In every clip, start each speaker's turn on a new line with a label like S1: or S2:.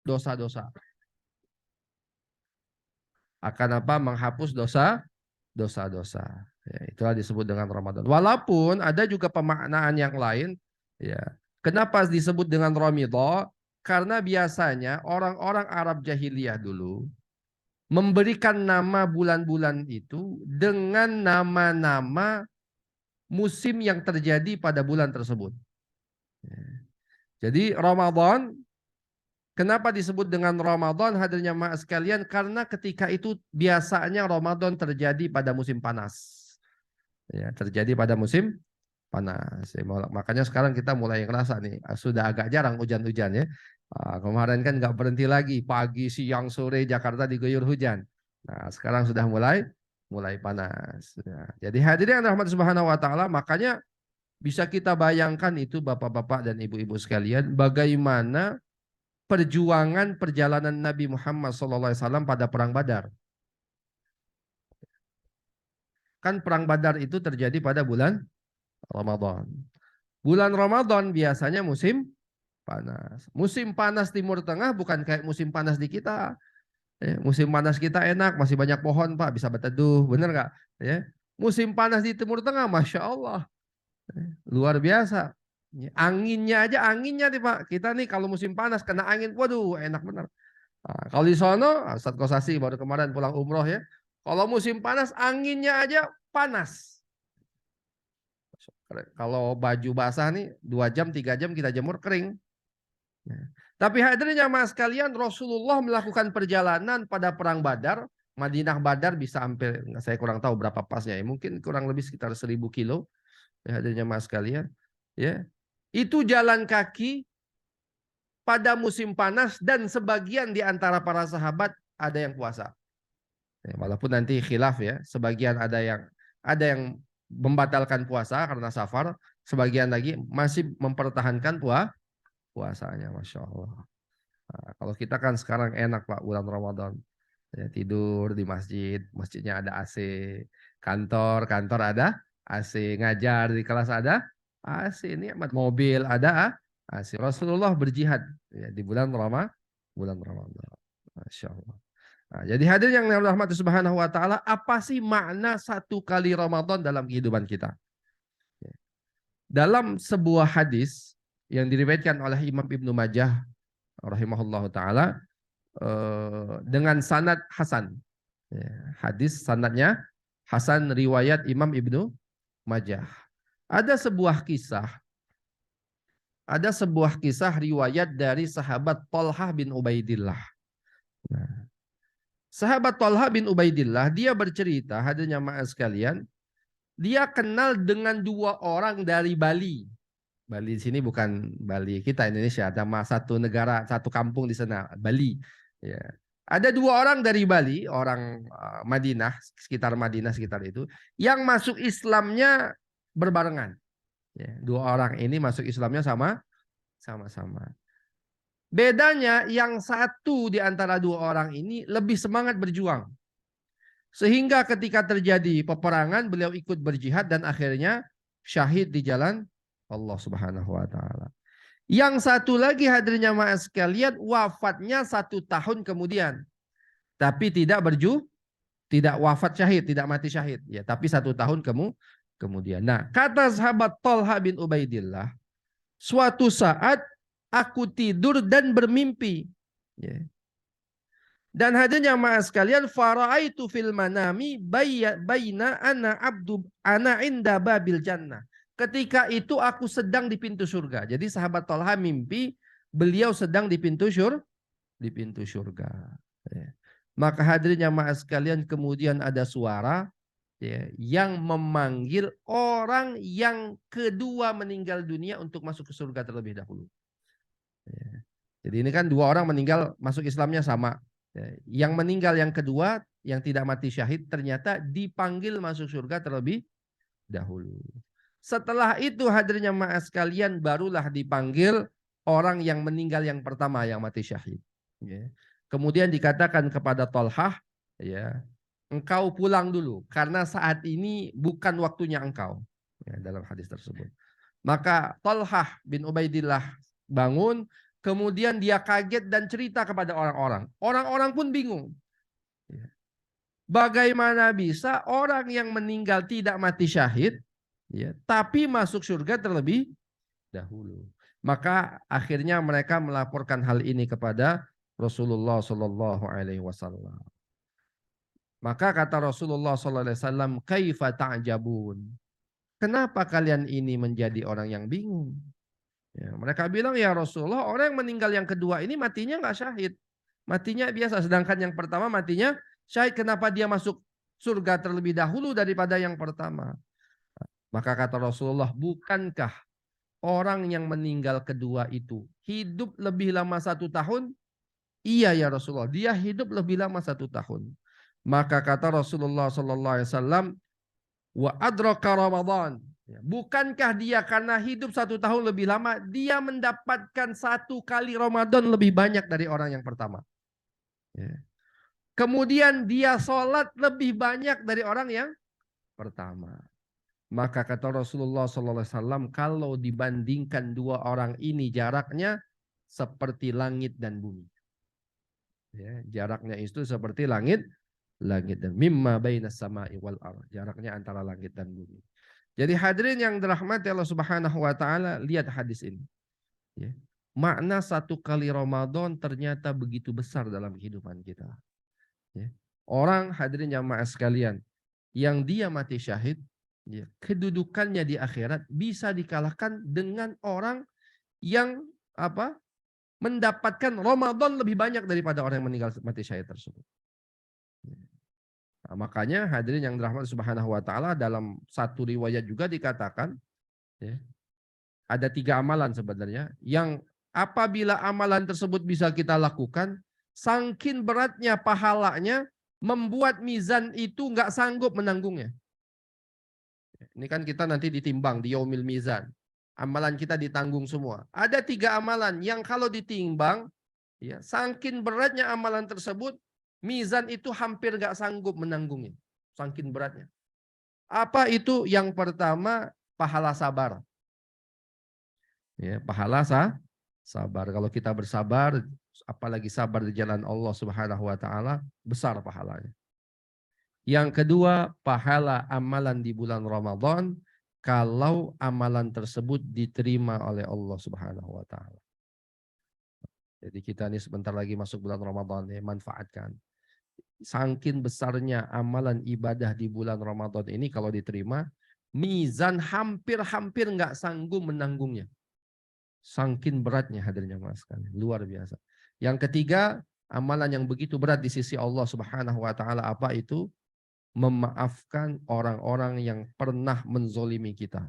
S1: dosa-dosa. Akan apa? Menghapus dosa-dosa. Ya, itulah disebut dengan Ramadan. Walaupun ada juga pemaknaan yang lain. Ya. Kenapa disebut dengan Ramadan? Karena biasanya orang-orang Arab jahiliyah dulu memberikan nama bulan-bulan itu dengan nama-nama musim yang terjadi pada bulan tersebut. Ya. Jadi Ramadan, kenapa disebut dengan Ramadan hadirnya maaf sekalian? Karena ketika itu biasanya Ramadan terjadi pada musim panas. Ya, terjadi pada musim panas. Ya, makanya sekarang kita mulai ngerasa nih, sudah agak jarang hujan-hujan ya. Kemarin kan nggak berhenti lagi, pagi, siang, sore Jakarta diguyur hujan. Nah, sekarang sudah mulai panas. Ya. Jadi hadirin yang dirahmati Subhanahu wa taala, makanya bisa kita bayangkan itu Bapak-bapak dan Ibu-ibu sekalian, bagaimana perjuangan perjalanan Nabi Muhammad SAW pada perang Badar. Kan perang Badar itu terjadi pada bulan Ramadan. Bulan Ramadan biasanya musim panas. Musim panas Timur Tengah bukan kayak musim panas di kita. Musim panas kita enak, masih banyak pohon Pak, bisa berteduh, bener nggak? Ya. Musim panas di Timur Tengah, Masya Allah, luar biasa. Anginnya aja, anginnya nih Pak. Kita nih kalau musim panas kena angin, waduh enak bener. Nah, kalau di sono, Ustadz Kosasi baru kemarin pulang umroh ya. Kalau musim panas, anginnya aja panas. Kalau baju basah nih 2 jam 3 jam kita jemur kering. Tapi hadirin jamaah sekalian, Rasulullah melakukan perjalanan pada perang Badar. Madinah Badar bisa hampir, saya kurang tahu berapa pasnya ya, mungkin kurang lebih sekitar 1000 kilo. Ya, hadirin jamaah sekalian, ya. Itu jalan kaki pada musim panas dan sebagian di antara para sahabat ada yang puasa. Ya, walaupun nanti khilaf ya, sebagian ada yang membatalkan puasa karena safar, sebagian lagi masih mempertahankan puasanya, Masya Allah. Nah, kalau kita kan sekarang enak Pak, bulan Ramadan. Ya, tidur di masjid, masjidnya ada AC, kantor ada AC, ngajar di kelas ada AC, nikmat, mobil ada AC. Rasulullah berjihad ya, di bulan Ramadan. Masya Allah. Nah, jadi hadir yang dirahmati Subhanahu wa taala, apa sih makna satu kali Ramadan dalam kehidupan kita? Dalam sebuah hadis yang diriwayatkan oleh Imam Ibnu Majah rahimahullahu taala dengan sanad hasan. Hadis sanadnya hasan riwayat Imam Ibnu Majah. Ada sebuah kisah riwayat dari sahabat Thalhah bin Ubaidillah. Nah, sahabat Thalhah bin Ubaidillah dia bercerita, hadirnya jamaah sekalian, dia kenal dengan 2 orang dari Bali. Bali di sini bukan Bali kita Indonesia, sama satu negara, satu kampung di sana, Bali. Ya. Ada 2 orang dari Bali, orang Madinah, sekitar itu, yang masuk Islamnya berbarengan. Ya, 2 orang ini masuk Islamnya sama-sama. Bedanya yang satu di antara 2 orang ini lebih semangat berjuang. Sehingga ketika terjadi peperangan, beliau ikut berjihad dan akhirnya syahid di jalan Allah Subhanahu wa taala. Yang satu lagi hadirnya jamaah sekalian, wafatnya 1 tahun kemudian. Tapi tidak wafat syahid, tidak mati syahid. Ya, tapi 1 tahun kemudian. Nah, kata sahabat Thalhah bin Ubaidillah, suatu saat aku tidur dan bermimpi. Ya. Dan hadirnya jamaah sekalian, faraitu fil manami baina ana inda babil jannah. Ketika itu aku sedang di pintu surga. Jadi sahabat Thalhah mimpi beliau sedang di pintu surga. Ya. Maka hadirin jamaah sekalian, kemudian ada suara ya, yang memanggil orang yang kedua meninggal dunia untuk masuk ke surga terlebih dahulu. Ya. Jadi ini kan 2 orang meninggal masuk Islamnya sama. Ya. Yang meninggal yang kedua yang tidak mati syahid ternyata dipanggil masuk surga terlebih dahulu. Setelah itu hadirnya jamaah sekalian barulah dipanggil orang yang meninggal yang pertama yang mati syahid. Ya. Kemudian dikatakan kepada Thalhah, ya, engkau pulang dulu karena saat ini bukan waktunya engkau. Ya, dalam hadis tersebut. Maka Thalhah bin Ubaidillah bangun, Kemudian dia kaget dan cerita kepada orang-orang. Orang-orang pun bingung. Bagaimana bisa orang yang meninggal tidak mati syahid, ya, tapi masuk surga terlebih dahulu. Maka akhirnya mereka melaporkan hal ini kepada Rasulullah Shallallahu Alaihi Wasallam. Maka kata Rasulullah Shallallahu Alaihi Wasallam, kaifa ta'jabun? Kenapa kalian ini menjadi orang yang bingung? Ya, mereka bilang, ya Rasulullah, orang yang meninggal yang kedua ini matinya nggak syahid. Matinya biasa, sedangkan yang pertama matinya syahid. Kenapa dia masuk surga terlebih dahulu daripada yang pertama? Maka kata Rasulullah, bukankah orang yang meninggal kedua itu hidup lebih lama 1 tahun? Iya ya Rasulullah, dia hidup lebih lama 1 tahun. Maka kata Rasulullah Sallallahu Alaihi Wasallam, wa adraka Ramadan. Bukankah dia karena hidup 1 tahun lebih lama, dia mendapatkan 1 kali Ramadan lebih banyak dari orang yang pertama. Kemudian dia sholat lebih banyak dari orang yang pertama. Maka kata Rasulullah SAW, kalau dibandingkan dua orang ini jaraknya seperti langit dan bumi. Ya, jaraknya itu seperti langit dan mimma bainas sama'i wal ardh. Jaraknya antara langit dan bumi. Jadi hadirin yang dirahmati Allah Subhanahu wa taala, lihat hadis ini. Ya. Makna 1 kali Ramadan ternyata begitu besar dalam kehidupan kita. Ya. Orang hadirin jamaah sekalian, yang dia mati syahid, ya, kedudukannya di akhirat bisa dikalahkan dengan orang yang mendapatkan Ramadan lebih banyak daripada orang yang meninggal mati syahid tersebut. Nah, makanya hadirin yang dirahmati Subhanahu wa taala, dalam satu riwayat juga dikatakan, ya, ada 3 amalan sebenarnya yang apabila amalan tersebut bisa kita lakukan, saking beratnya pahalanya membuat mizan itu nggak sanggup menanggungnya. Ini kan kita nanti ditimbang di yaumil mizan. Amalan kita ditanggung semua. Ada 3 amalan yang kalau ditimbang, ya, saking beratnya amalan tersebut, mizan itu hampir nggak sanggup menanggungnya. Saking beratnya. Apa itu? Yang pertama, pahala sabar. Ya, pahala sabar. Kalau kita bersabar, apalagi sabar di jalan Allah Subhanahu wa taala, besar pahalanya. Yang kedua, pahala amalan di bulan Ramadan kalau amalan tersebut diterima oleh Allah Subhanahu wa taala. Jadi kita ini sebentar lagi masuk bulan Ramadan, ya, manfaatkan. Saking besarnya amalan ibadah di bulan Ramadan ini kalau diterima, mizan hampir-hampir nggak sanggup menanggungnya. Saking beratnya hadirnya mas sekalian, luar biasa. Yang ketiga, amalan yang begitu berat di sisi Allah Subhanahu wa taala, apa itu? Memaafkan orang-orang yang pernah menzolimi kita.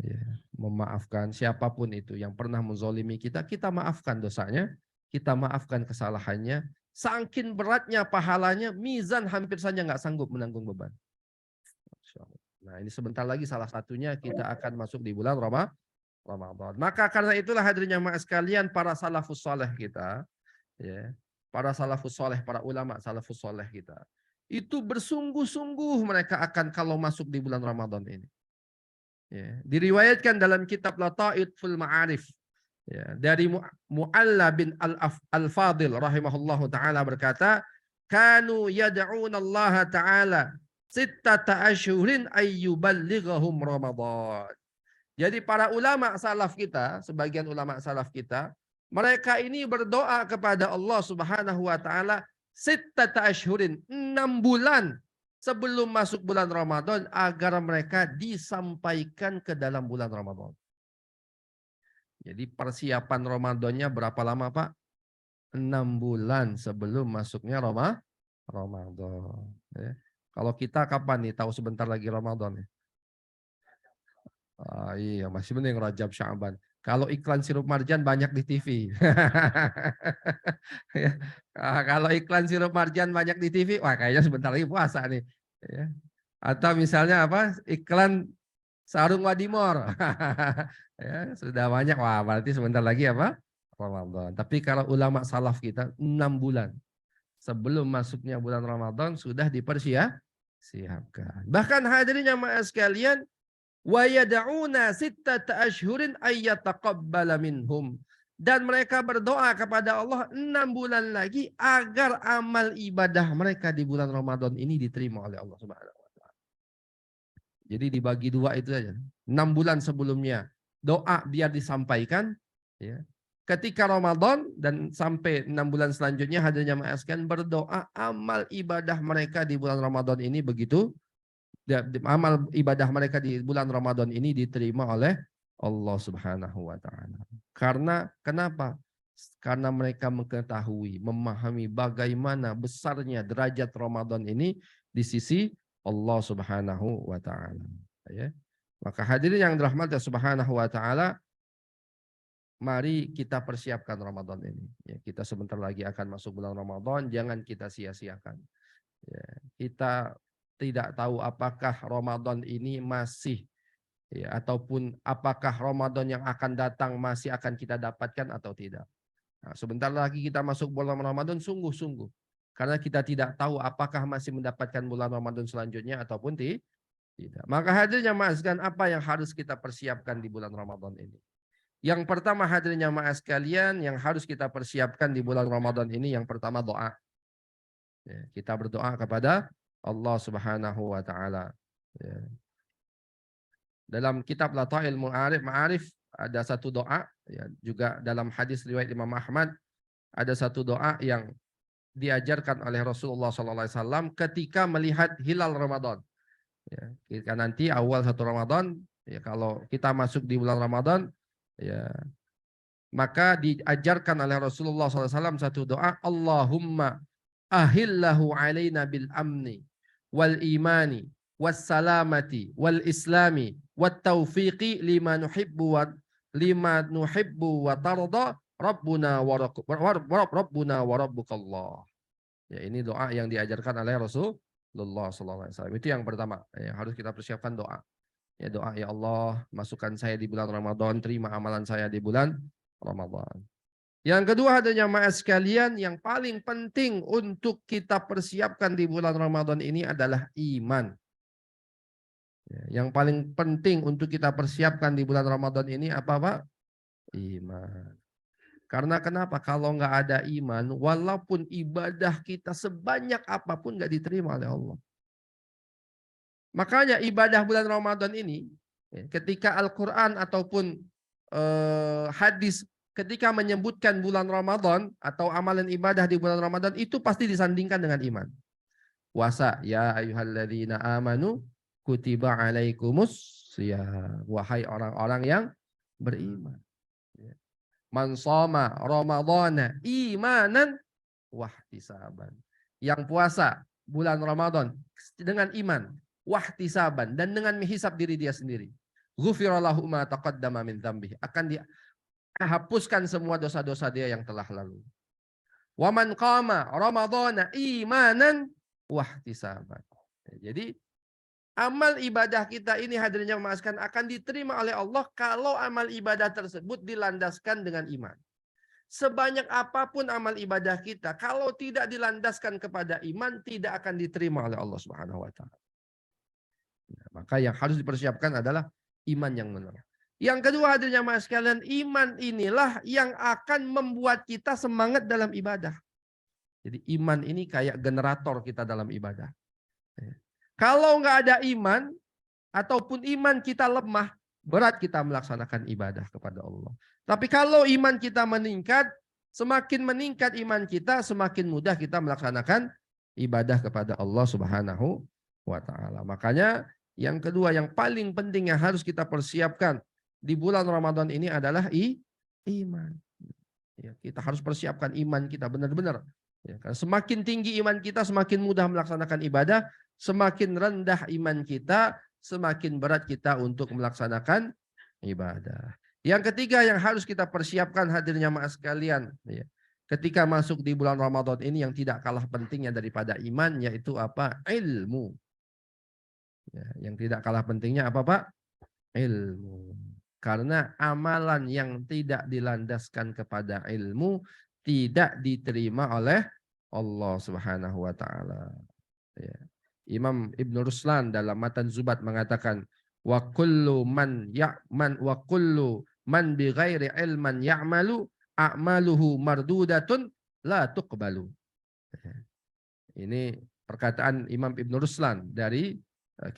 S1: Ya, memaafkan siapapun itu yang pernah menzolimi kita, kita maafkan dosanya, kita maafkan kesalahannya. Saking beratnya pahalanya, mizan hampir saja nggak sanggup menanggung beban. Nah, ini sebentar lagi salah satunya kita akan masuk di bulan Ramadan. Maka karena itulah hadirin jamaah sekalian, para salafus saleh kita, ya, para salafus saleh, para ulama salafus saleh kita, itu bersungguh-sungguh mereka akan kalau masuk di bulan Ramadan ini. Ya, diriwayatkan dalam kitab Lataiful Ma'arif, ya, dari Mu'alla bin Al-Fadil rahimahullahu ta'ala berkata, kanu yad'una Allah ta'ala sittata ashhurin ayyuballighahum Ramadan. Jadi para ulama salaf kita, sebagian ulama salaf kita, mereka ini berdoa kepada Allah Subhanahu wa taala sittata ashhurin, 6 bulan sebelum masuk bulan Ramadan agar mereka disampaikan ke dalam bulan Ramadan. Jadi persiapan Ramadannya berapa lama, Pak? 6 bulan sebelum masuknya Ramadan. Ya. Kalau kita kapan nih? Tahu sebentar lagi Ramadan ya? Iya, masih mending Rajab Sya'ban. Kalau iklan sirup marjan banyak di TV. Ya. Kalau iklan sirup marjan banyak di TV, wah kayaknya sebentar lagi puasa nih. Ya. Atau misalnya apa? Iklan sarung wadimor. Ya, sudah banyak. Wah, berarti sebentar lagi apa? Ramadan. Tapi kalau ulama salaf kita 6 bulan sebelum masuknya bulan Ramadan sudah dipersiapkan. Bahkan hadirin jamaah sekalian, wa yad'una sittata ashhurin ayyataqabbala minhum. Dan mereka berdoa kepada Allah 6 bulan lagi agar amal ibadah mereka di bulan Ramadan ini diterima oleh Allah Subhanahu wa taala. Jadi dibagi dua itu aja. 6 bulan sebelumnya doa biar disampaikan, ya. Ketika Ramadan dan sampai 6 bulan selanjutnya hadirnya sekalian berdoa amal ibadah mereka di bulan Ramadan ini begitu, amal ibadah mereka di bulan Ramadan ini diterima oleh Allah Subhanahu wa taala. Karena kenapa? Karena mereka mengetahui, memahami bagaimana besarnya derajat Ramadan ini di sisi Allah Subhanahu wa taala, ya. Maka hadirin yang dirahmati Subhanahu wa taala, mari kita persiapkan Ramadan ini. Ya, kita sebentar lagi akan masuk bulan Ramadan, jangan kita sia-siakan. Ya, kita tidak tahu apakah Ramadan ini masih, ya, ataupun apakah Ramadan yang akan datang masih akan kita dapatkan atau tidak. Nah, sebentar lagi kita masuk bulan Ramadan, sungguh-sungguh. Karena kita tidak tahu apakah masih mendapatkan bulan Ramadan selanjutnya ataupun tidak. Maka hadirnya sekalian, apa yang harus kita persiapkan di bulan Ramadan ini? Yang pertama hadirnya sekalian, yang harus kita persiapkan di bulan Ramadan ini, yang pertama doa. Ya, kita berdoa kepada Allah Subhanahu wa taala. Ya. Dalam kitab Latail Ma'arif ada satu doa, ya, juga dalam hadis riwayat Imam Ahmad ada satu doa yang diajarkan oleh Rasulullah SAW ketika melihat hilal Ramadan. Ya, kita nanti awal 1 Ramadan, ya, kalau kita masuk di bulan Ramadan, ya, maka diajarkan oleh Rasulullah SAW satu doa, Allahumma ahillahu alaina bil amni wal imani was salamati wal islami wat taufiqi lima nuhibbu wa tarda rabbuna wa rabbukallah. Ya, ini doa yang diajarkan oleh Rasulullah SAW. Itu yang pertama, yang harus kita persiapkan doa. Ya, doa, ya Allah, masukkan saya di bulan Ramadan, terima amalan saya di bulan Ramadan. Yang kedua adanya sekalian, yang paling penting untuk kita persiapkan di bulan Ramadan ini adalah iman. Ya, yang paling penting untuk kita persiapkan di bulan Ramadan ini apa, Pak? Iman. Karena kenapa? Kalau nggak ada iman, walaupun ibadah kita sebanyak apapun nggak diterima oleh Allah. Makanya ibadah bulan Ramadan ini, ketika Al-Quran ataupun hadis ketika menyebutkan bulan Ramadan atau amalan ibadah di bulan Ramadan, itu pasti disandingkan dengan iman. Puasa, ya ayyuhalladzina amanu kutiba alaikumus shiyam, wahai orang-orang yang beriman. Man shoma ramadhana imanan wahtisaban. Yang puasa bulan Ramadan dengan iman, wahtisaban, dan dengan menghisab diri dia sendiri. Ghufira lahu ma taqaddama min dzambihi. Akan dihapuskan semua dosa-dosa dia yang telah lalu. Wa man qama ramadhana imanan wahtisaban. Jadi amal ibadah kita ini hadirnya memaskan akan diterima oleh Allah kalau amal ibadah tersebut dilandaskan dengan iman. Sebanyak apapun amal ibadah kita, kalau tidak dilandaskan kepada iman, tidak akan diterima oleh Allah Subhanahu wa taala. Nah, maka yang harus dipersiapkan adalah iman yang benar. Yang kedua hadirnya sekalian, iman inilah yang akan membuat kita semangat dalam ibadah. Jadi iman ini kayak generator kita dalam ibadah. Kalau nggak ada iman, ataupun iman kita lemah, berat kita melaksanakan ibadah kepada Allah. Tapi kalau iman kita meningkat, semakin meningkat iman kita, semakin mudah kita melaksanakan ibadah kepada Allah Subhanahu wa taala. Makanya yang kedua yang paling penting yang harus kita persiapkan di bulan Ramadan ini adalah iman. Ya, kita harus persiapkan iman kita benar-benar. Ya, karena semakin tinggi iman kita, semakin mudah melaksanakan ibadah. Semakin rendah iman kita, semakin berat kita untuk melaksanakan ibadah. Yang ketiga yang harus kita persiapkan hadirnya sekalian, ya, ketika masuk di bulan Ramadan ini yang tidak kalah pentingnya daripada iman, yaitu apa? Ilmu. Ya, yang tidak kalah pentingnya apa, Pak? Ilmu. Karena amalan yang tidak dilandaskan kepada ilmu tidak diterima oleh Allah Subhanahu wa taala. Ya. Imam Ibn Ruslan dalam Matan Zubat mengatakan wa kullu man bi ghairi ilman ya'malu a'maluhu mardudatun la tuqbalu. Ini perkataan Imam Ibn Ruslan dari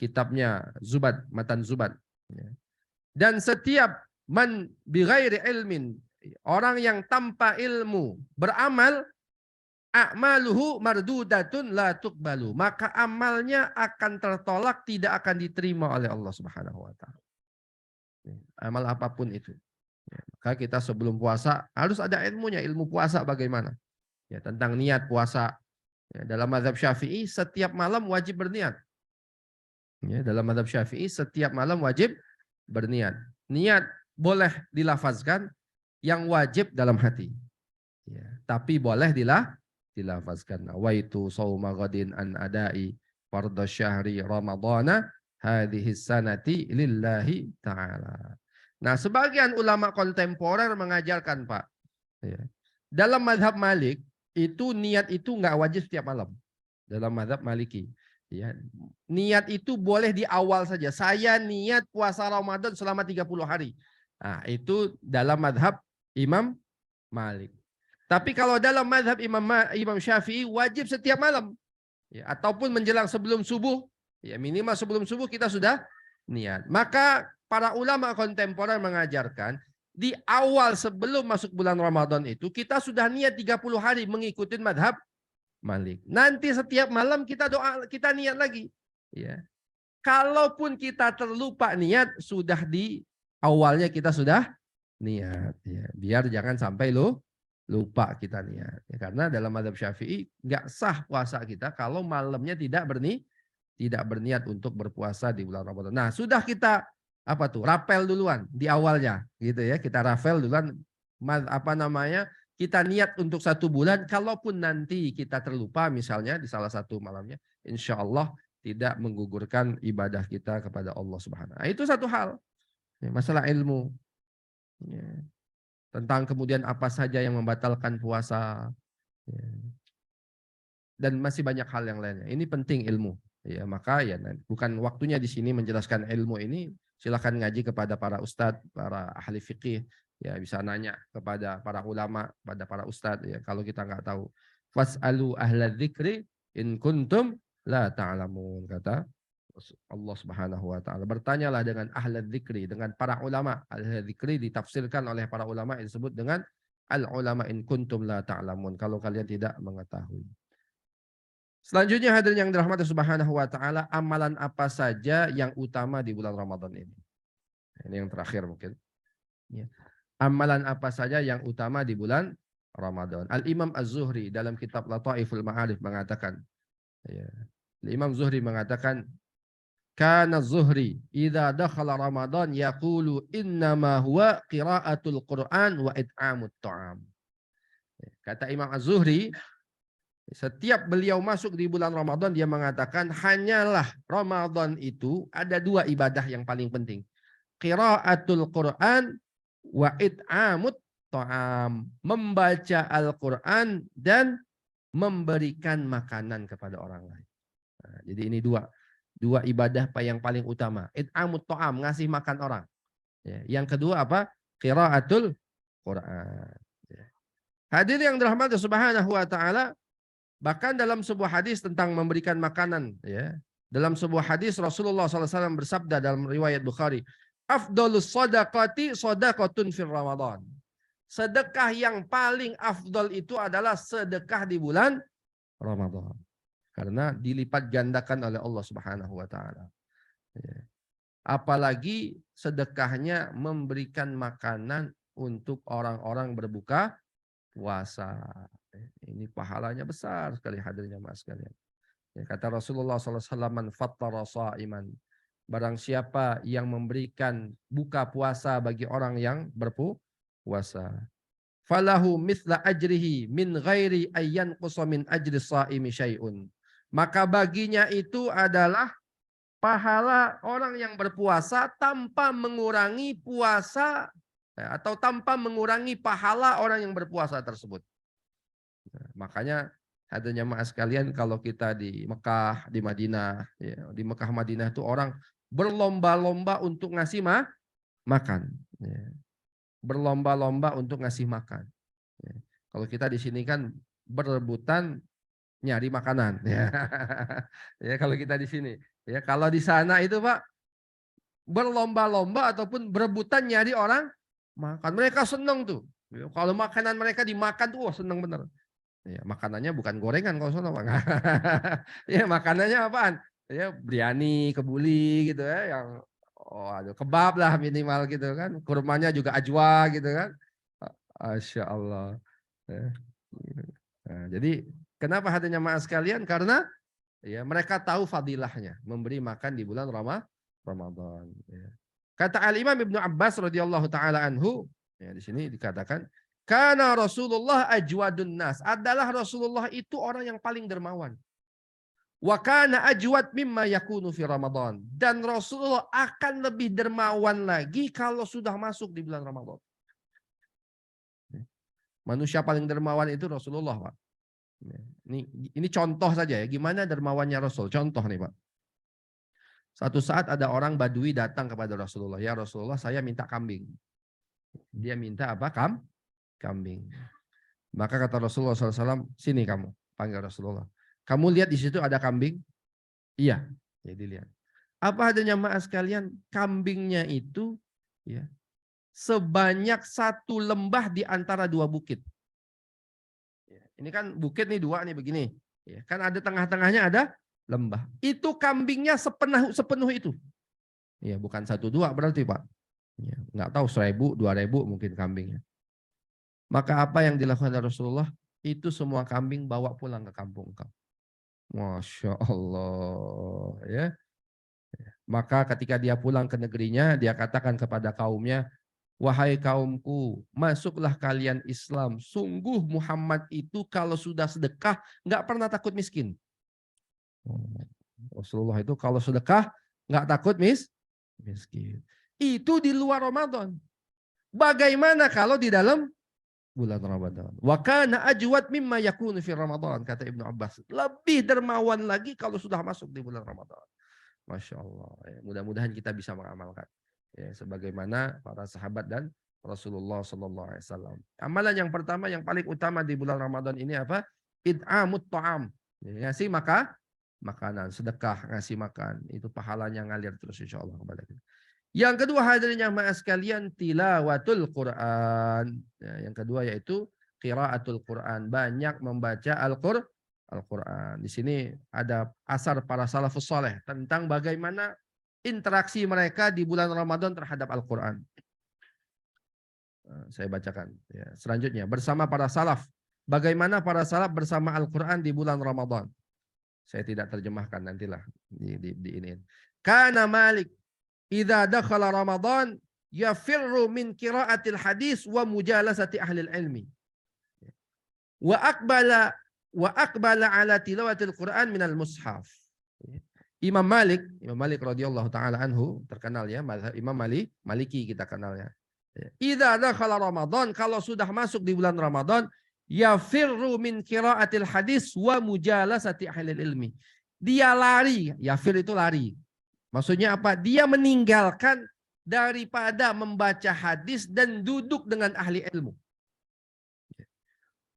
S1: kitabnya Zubad, Matan Zubad. Dan setiap man bighairi ilmin, orang yang tanpa ilmu beramal, a'maluhu mardudatun la tuqbalu, maka amalnya akan tertolak, tidak akan diterima oleh Allah Subhanahu wa taala. Amal apapun itu. Maka kita sebelum puasa harus ada ilmunya, ilmu puasa bagaimana. Ya, tentang niat puasa. Ya, dalam mazhab Syafi'i setiap malam wajib berniat. Ya, dalam mazhab Syafi'i setiap malam wajib berniat. Niat boleh dilafazkan, yang wajib dalam hati. Ya, tapi boleh dilafazkan. Nawaitu shauma ghadin an adai fardhu syahri ramadhana hadhihi sanati lillahi ta'ala. Nah, sebagian ulama kontemporer mengajarkan, Pak, ya, dalam mazhab Malik itu niat itu nggak wajib setiap malam. Dalam mazhab Maliki, ya, niat itu boleh di awal saja. Saya niat puasa Ramadan selama 30 hari. Nah, itu dalam mazhab Imam Malik. Tapi kalau dalam mazhab Imam Syafi'i wajib setiap malam. Ya, ataupun menjelang sebelum subuh, ya minimal sebelum subuh kita sudah niat. Maka para ulama kontemporer mengajarkan di awal sebelum masuk bulan Ramadan itu kita sudah niat 30 hari mengikuti madhab Malik. Nanti setiap malam kita doa, kita niat lagi. Ya. Kalaupun kita terlupa niat, sudah di awalnya kita sudah niat. Ya. Biar jangan sampai lupa kita niat. Ya, karena dalam madhab Syafi'i nggak sah puasa kita kalau malamnya tidak berniat untuk berpuasa di bulan Ramadan. Nah, sudah kita rapel duluan di awalnya gitu ya, kita rapel duluan kita niat untuk 1 bulan, kalaupun nanti kita terlupa misalnya di salah satu malamnya, insya Allah tidak menggugurkan ibadah kita kepada Allah Subhanahu. Nah, itu satu hal ya, masalah ilmu ya, tentang kemudian apa saja yang membatalkan puasa ya, dan masih banyak hal yang lainnya. Ini penting ilmu ya, maka ya bukan waktunya di sini menjelaskan ilmu ini. Silakan ngaji kepada para ustadz, para ahli fikih, ya bisa nanya kepada para ulama, pada para ustadz ya kalau kita nggak tahu. Fas'alu ahla dzikri in kuntum la ta'lamun, kata Allah Subhanahu wa taala. Bertanyalah dengan ahli dzikri, dengan para ulama. Ahli dzikri ditafsirkan oleh para ulama disebut dengan al ulama in kuntum la ta'lamun, kalau kalian tidak mengetahui. Selanjutnya hadirin yang dirahmati Subhanahu wa taala, amalan apa saja yang utama di bulan Ramadan ini? Ini yang terakhir mungkin. Ya. Amalan apa saja yang utama di bulan Ramadan? Al-Imam Az-Zuhri dalam kitab Lataiful Ma'arif mengatakan, ya, Imam Zuhri mengatakan, kana Zuhri idza dakhala Ramadan yaqulu innama huwa qiraatul Qur'an wa it'amut ta'am. Kata Imam Az-Zuhri, setiap beliau masuk di bulan Ramadan, dia mengatakan hanyalah Ramadan itu ada 2 ibadah yang paling penting. Qiraatul Quran wa it'amut ta'am. Membaca Al-Quran dan memberikan makanan kepada orang lain. Nah, jadi ini dua ibadah yang paling utama. It'amut ta'am, ngasih makan orang. Ya. Yang kedua apa? Qiraatul Quran. Ya. Hadir yang dirahmati Subhanahu wa taala, bahkan dalam sebuah hadis tentang memberikan makanan, ya, dalam sebuah hadis Rasulullah SAW bersabda dalam riwayat Bukhari, afdolus sadaqati sadaqatun fir Ramadan. Sedekah yang paling afdol itu adalah sedekah di bulan Ramadan, karena dilipat gandakan oleh Allah Subhanahu wa taala. Ya. Apalagi sedekahnya memberikan makanan untuk orang-orang berbuka puasa. Ini pahalanya besar sekali hadirnya mas sekalian. Ya, kata Rasulullah SAW, man fattara sha'iman, barang siapa yang memberikan buka puasa bagi orang yang berpuasa, falahu mithla ajrihi min ghairi ayyan qusa min ajri sha'imi syai'un, maka baginya itu adalah pahala orang yang berpuasa tanpa mengurangi puasa atau tanpa mengurangi pahala orang yang berpuasa tersebut. Nah, makanya adanya jemaah sekalian, kalau kita di Mekah, di Madinah, ya, di Mekah Madinah itu orang berlomba-lomba untuk ngasih makan, ya. Berlomba-lomba untuk ngasih makan. Kalau kita di sini kan berebutan nyari makanan. Ya, ya kalau kita di sini. Ya, kalau di sana itu Pak berlomba-lomba ataupun berebutan nyari orang makan. Mereka seneng tuh. Ya, kalau makanan mereka dimakan tuh, wah seneng bener. Ya, makanannya bukan gorengan kalau sana Pak. Ya, makanannya apaan? Ya, biryani, kebuli gitu ya, yang aduh, kebab lah minimal gitu kan. Kurmanya juga ajwa gitu kan. Masya Allah. Ya. Nah, jadi kenapa hadirin jamaah sekalian? Karena ya mereka tahu fadilahnya memberi makan di bulan Ramadan. Ya. Kata Al Imam Ibnu Abbas radhiyallahu taala anhu, ya di sini dikatakan, karena Rasulullah ajwadun nas, adalah Rasulullah itu orang yang paling dermawan. Wa kana ajwad mimma yakunu fi Ramadan, dan Rasulullah akan lebih dermawan lagi kalau sudah masuk di bulan Ramadan. Manusia paling dermawan itu Rasulullah, Pak. Ini contoh saja ya, gimana dermawannya Rasul. Contoh nih Pak. Satu saat ada orang Badui datang kepada Rasulullah. Ya Rasulullah, saya minta kambing. Dia minta apa? Kambing. Maka kata Rasulullah SAW, sini kamu. Panggil Rasulullah. Kamu lihat di situ ada kambing? Iya. Jadi lihat. Apa adanya jamaah sekalian? Kambingnya itu ya sebanyak satu lembah di antara dua bukit. Ini kan bukit nih dua nih begini. Ya, kan ada tengah-tengahnya ada lembah. Itu kambingnya sepenuh itu. Ya, bukan 1, 2 berarti Pak. Ya, nggak tahu 1000, 2000 mungkin kambingnya. Maka apa yang dilakukan Rasulullah? Itu semua kambing bawa pulang ke kampung kau. Masya Allah. Ya. Maka ketika dia pulang ke negerinya, dia katakan kepada kaumnya, wahai kaumku, masuklah kalian Islam. Sungguh Muhammad itu kalau sudah sedekah, nggak pernah takut miskin. Rasulullah itu kalau sedekah, nggak takut miskin. Itu di luar Ramadan. Bagaimana kalau di dalam bulan Ramadan? Wa kana ajwad mimma yakunu fi Ramadan, kata Ibnu Abbas. Lebih dermawan lagi kalau sudah masuk di bulan Ramadan. Masya Allah. Ya, mudah-mudahan kita bisa mengamalkan. Ya, sebagaimana para sahabat dan Rasulullah SAW. Amalan yang pertama yang paling utama di bulan Ramadan ini apa? Id'amut ta'am. Ya, ngasih makanan, sedekah, ngasih makan. Itu pahalanya ngalir terus insya Allah kepada kita. Yang kedua hadirin jamaah sekalian, tilawatul Quran. Ya, yang kedua yaitu qiraatul Quran. Banyak membaca Al-Quran. Di sini ada asar para salafus saleh tentang bagaimana interaksi mereka di bulan Ramadan terhadap Al-Quran. Saya bacakan. Ya, selanjutnya, bersama para salaf. Bagaimana para salaf bersama Al-Quran di bulan Ramadan. Saya tidak terjemahkan, nantilah di ini. Kana Malik, idza dakhala Ramadan, yafirru min qiraatil hadis wa mujalasati ahli ilmi. Wa aqbala ala tilawatil Quran minal mushaf. Imam Malik radhiyallahu taala anhu, terkenal ya, Imam Maliki kita kenalnya. Idza dakhala Ramadan, kalau sudah masuk di bulan Ramadan, yafirru min qiraatil hadis wa mujalasati ahli ilmi. Dia lari, yafir itu lari. Maksudnya apa? Dia meninggalkan daripada membaca hadis dan duduk dengan ahli ilmu.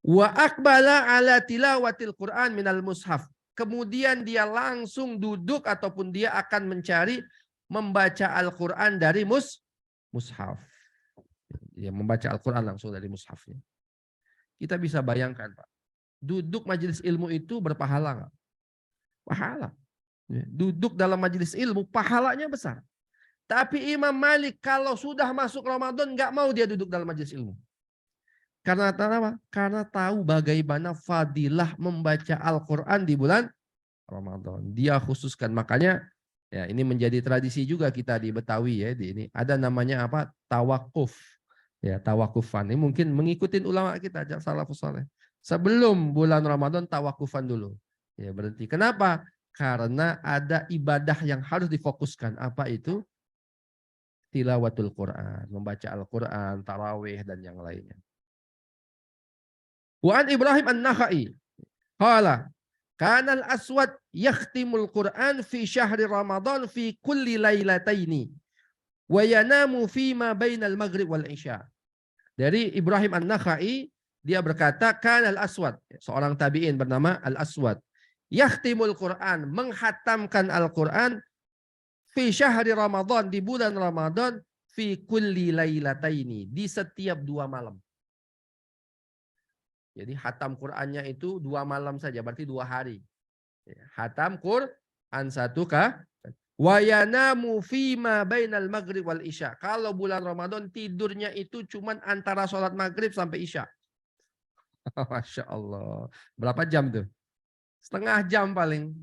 S1: Wa aqbala ala tilawatil Quran minal mushaf. Kemudian dia langsung duduk ataupun dia akan mencari membaca Al-Quran dari mushaf. Dia membaca Al-Quran langsung dari mushafnya. Kita bisa bayangkan Pak, duduk majelis ilmu itu berpahala nggak? Pahala. Duduk dalam majelis ilmu pahalanya besar. Tapi Imam Malik kalau sudah masuk Ramadan nggak mau dia duduk dalam majelis ilmu. Karena apa? Karena tahu bagaimana fadilah membaca Al-Quran di bulan Ramadan. Dia khususkan. Makanya ya ini menjadi tradisi juga kita di Betawi ya. Di ini ada namanya apa? Tawakuf. Ya, tawakufan. Ini mungkin mengikuti ulama kita salafus saleh. Sebelum bulan Ramadan tawakufan dulu. Ya berhenti. Kenapa? Karena ada ibadah yang harus difokuskan. Apa itu? Tilawatul Quran, membaca Al-Quran, tarawih dan yang lainnya. Wa an Ibrahim an-Nakhai qala kana al-aswad yakhtimul Quran fi syahri Ramadan fi kulli lailataini wa yanamu fi ma bainal maghrib wal isya. Dari Ibrahim an-Nakhai, dia berkata, kan Al-Aswad, seorang tabi'in bernama Al-Aswad, yakhtimul Quran, menghatamkan Al-Quran fi syahri Ramadan, di bulan Ramadan, fi kulli lailataini, di setiap 2 malam. Jadi hatam Qurannya itu 2 malam saja, berarti 2 hari. Hatam Quran 1 kah? Wa yanamu fima bainal maghrib wal isya. Kalau bulan Ramadan tidurnya itu cuman antara sholat maghrib sampai isya. Masya Allah. Berapa jam tuh? Setengah jam paling.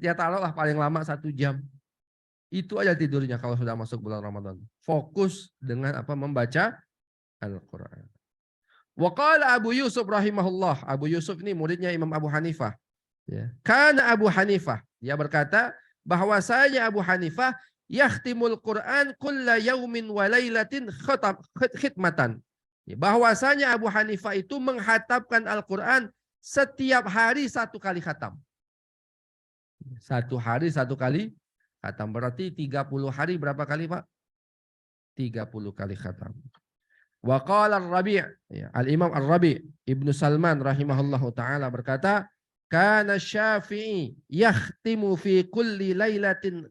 S1: Ya taruhlah paling lama 1 jam. Itu aja tidurnya kalau sudah masuk bulan Ramadan. Fokus dengan apa? Membaca Al-Quran. Wa qala Abu Yusuf rahimahullah. Abu Yusuf ini muridnya Imam Abu Hanifah. Karena Abu Hanifah, dia berkata bahwasanya Abu Hanifah yakhtimul Quran kulla yaumin wa lailatin khitmatan. Bahwasanya Abu Hanifah itu menghatamkan Al-Quran setiap hari 1 kali khatam. 1 hari 1 kali khatam. Berarti 30 hari berapa kali, Pak? 30 kali khatam. Wa qala Ar-Rabi', Al-Imam Ar-Rabi' Ibnu Salman rahimahullahu taala berkata, kana Syafi'i yakhtimu fi kulli lailatin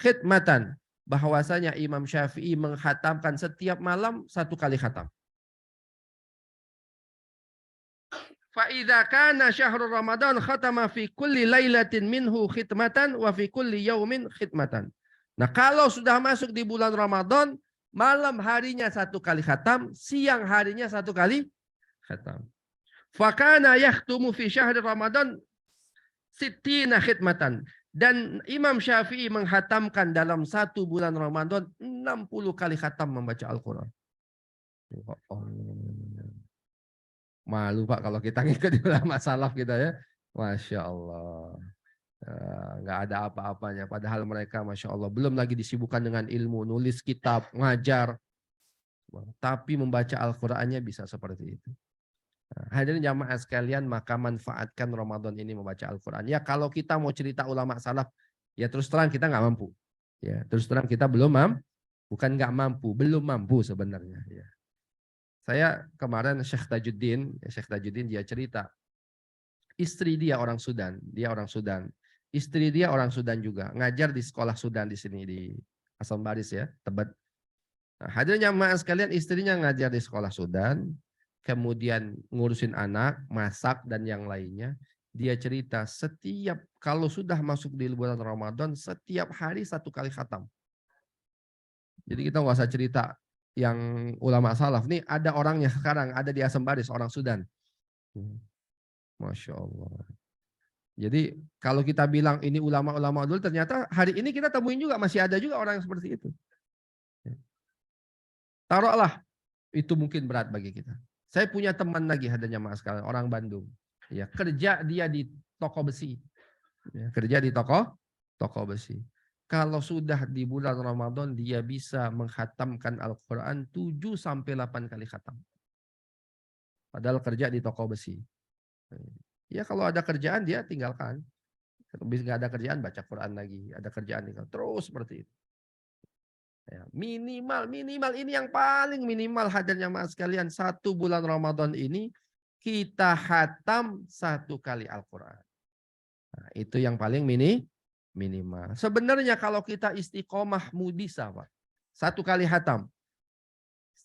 S1: khitmatan. Bahwasanya Imam Syafi'i menghatamkan setiap malam 1 kali khatam. Fa idza kana syahrul Ramadan khatama fi kulli lailatin minhu khitmatan wa fi kulli yaumin khitmatan. Nah, kalau sudah masuk di bulan Ramadan, malam harinya 1 kali khatam, siang harinya 1 kali khatam. Fa kana yakhtumu fi syahri Ramadan sittina khitmatan. Dan Imam Syafi'i menghatamkan dalam 1 bulan Ramadan 60 kali khatam membaca Al-Quran. Malu Pak kalau kita ngikuti ulama salaf kita ya. Masya Allah. Nggak ada apa-apanya. Padahal mereka Masya Allah belum lagi disibukkan dengan ilmu, nulis kitab, ngajar. Tapi membaca Al-Qurannya bisa seperti itu. Hadirin jamaah sekalian, maka manfaatkan Ramadan ini membaca Al-Quran. Ya kalau kita mau cerita ulama salaf, ya terus terang kita nggak mampu. Ya terus terang kita belum mampu. Bukan nggak mampu, belum mampu sebenarnya. Ya. Saya kemarin Syekh Tajuddin dia cerita. Istri dia orang Sudan, Istri dia orang Sudan juga, ngajar di sekolah Sudan di sini di Asam Baris ya, Tebet. Nah, hadirin jamaah sekalian, istrinya ngajar di sekolah Sudan. Kemudian ngurusin anak, masak dan yang lainnya. Dia cerita setiap kalau sudah masuk di bulan Ramadan setiap hari 1 kali khatam. Jadi kita nggak usah cerita yang ulama salaf nih, ada orangnya sekarang ada di Asam Baris orang Sudan. Masya Allah. Jadi kalau kita bilang ini ulama-ulama dulu, ternyata hari ini kita temuin juga masih ada juga orang yang seperti itu. Taruhlah itu mungkin berat bagi kita. Saya punya teman lagi hadanya mas sekalian, orang Bandung. Ya, kerja dia di toko besi. Ya, kerja di toko besi. Kalau sudah di bulan Ramadan dia bisa menghatamkan Al-Quran 7 sampai 8 kali khatam. Padahal kerja di toko besi. Ya kalau ada kerjaan dia tinggalkan. Habis nggak ada kerjaan baca Quran lagi. Ada kerjaan tinggal terus seperti itu. Ya, minimal ini yang paling minimal hadirnya mas sekalian 1 bulan Ramadan ini kita hatam 1 kali Al-Quran. Nah, itu yang paling minimal. Sebenarnya kalau kita istiqomah bisa Pak. 1 kali hatam.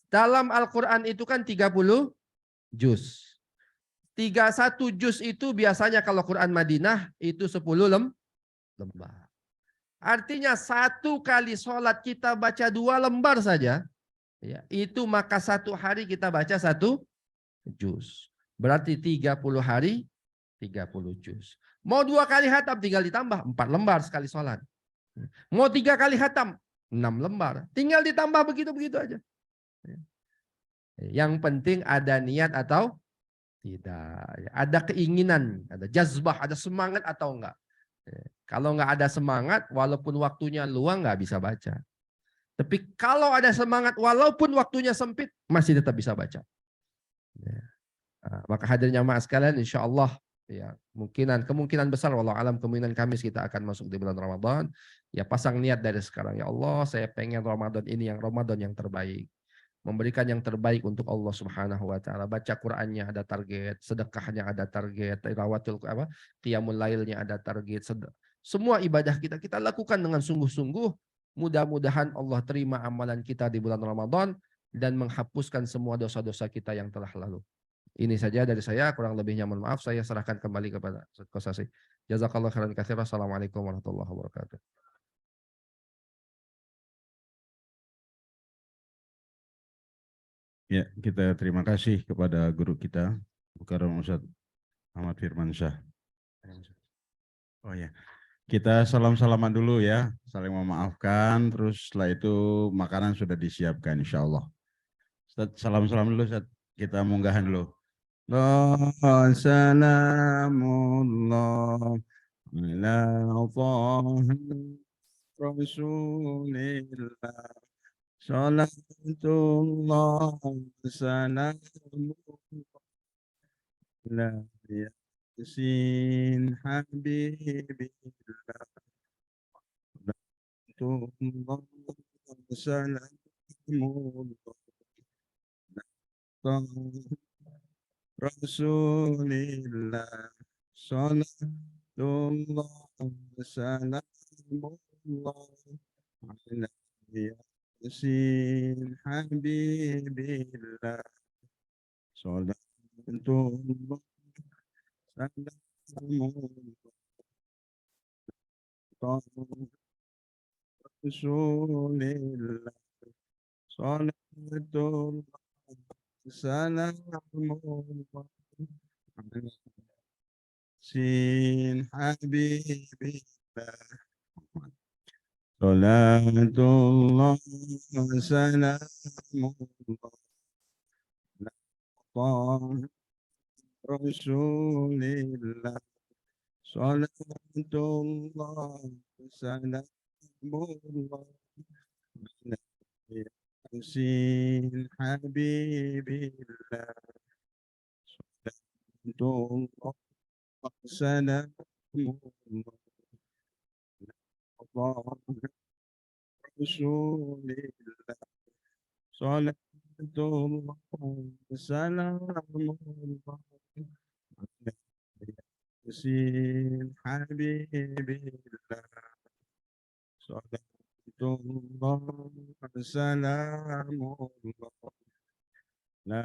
S1: Dalam Al-Quran itu kan 30 juz. 31 juz itu biasanya kalau Quran Madinah itu 10 lembar. Artinya 1 kali sholat kita baca 2 lembar saja. Ya, itu maka 1 hari kita baca 1 juz. Berarti 30 hari 30 juz. Mau 2 kali khatam tinggal ditambah 4 lembar sekali sholat. Mau 3 kali khatam 6 lembar. Tinggal ditambah begitu-begitu aja. Yang penting ada niat atau tidak. Ada keinginan, ada jazbah, ada semangat atau enggak. Kalau nggak ada semangat, walaupun waktunya luang nggak bisa baca. Tapi kalau ada semangat, walaupun waktunya sempit, masih tetap bisa baca. Ya. Nah, maka hadirnya jamaah sekalian, insya Allah, ya kemungkinan besar, walau alam kemungkinan Kamis kita akan masuk di bulan Ramadan. Ya pasang niat dari sekarang, ya Allah, saya pengen Ramadan ini yang Ramadan yang terbaik. memberikan yang terbaik untuk Allah Subhanahu wa taala. Baca Qur'annya ada target, sedekahnya ada target, tilawatul apa? Qiyamul lailnya ada target. Semua ibadah kita lakukan dengan sungguh-sungguh. Mudah-mudahan Allah terima amalan kita di bulan Ramadan dan menghapuskan semua dosa-dosa kita yang telah lalu. Ini saja dari saya, kurang lebihnya mohon maaf, saya serahkan kembali kepada Ustaz Kosasi. Jazakallah khairan katsiran. Assalamualaikum warahmatullahi wabarakatuh.
S2: Ya, kita terima kasih kepada guru kita, Mukarram Ustaz Ahmad Firmansyah. Oh ya, kita salam-salaman dulu ya, saling memaafkan, terus setelah itu makanan sudah disiapkan insya Allah. Ustaz, salam-salam dulu Ustaz, kita munggahan dulu. Salamullah ala Rasulillah. Salatullah salamullah la yasin habibillah. Salatullah salamullah Rasulillah. Salatullah salamullah ala yasin habibillah. Salatullah salamullah Rasulillah. Salatullah salamullah ala sin habibillah. Salatullah salamullah ala Rasulillah. Salatullah salamullah ala yasin habibillah. Salatullah salamullah ala Rasulillah. Salatullah salamullah ala yasin habibillah. Salatullah salamullah la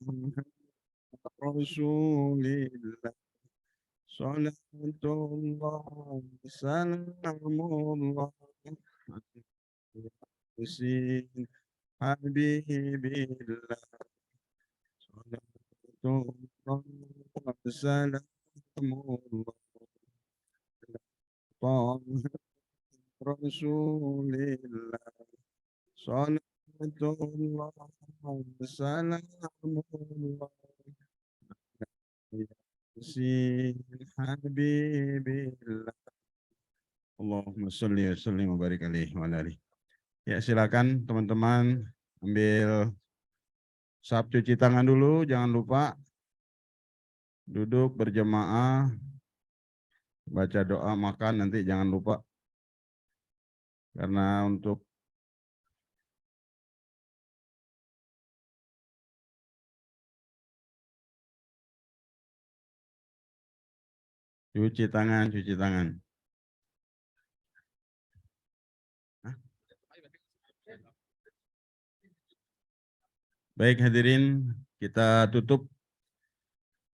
S2: Rasulillah. Salatullah salamullah ala yasin habibillah. Salatullah salamullah ala Rasulillah. Salatullah salamullah ala yasin habibillah. Allahumma sholli wa sallim wa barik alaihi wa ala alihi. Ya, silakan teman-teman ambil sap cuci tangan dulu, jangan lupa duduk berjamaah, baca doa, makan nanti jangan lupa. Karena untuk cuci tangan, cuci tangan. Baik hadirin, kita tutup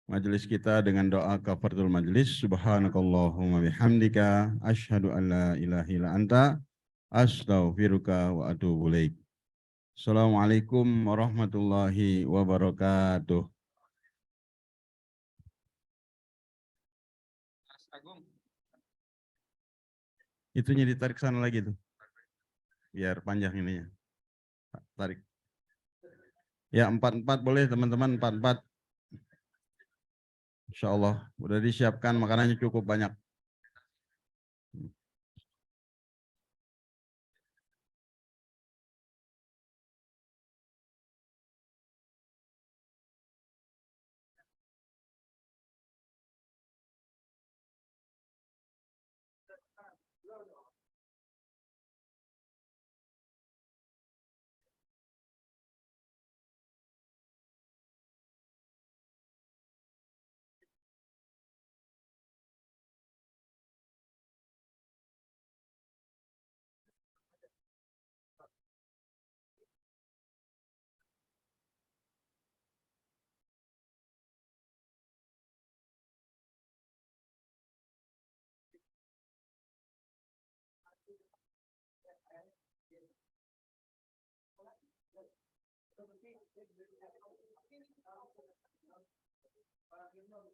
S2: majelis kita dengan doa kafaratul majelis. Subhanakallahumma bihamdika asyhadu an la ilaha illa anta astaghfiruka wa atubu ilaik. Assalamualaikum warahmatullahi wabarakatuh. Itunya ditarik sana lagi tuh. Biar panjang ininya. Tarik. Ya, 44 boleh teman-teman, 44. Insya Allah, udah disiapkan makanannya cukup banyak.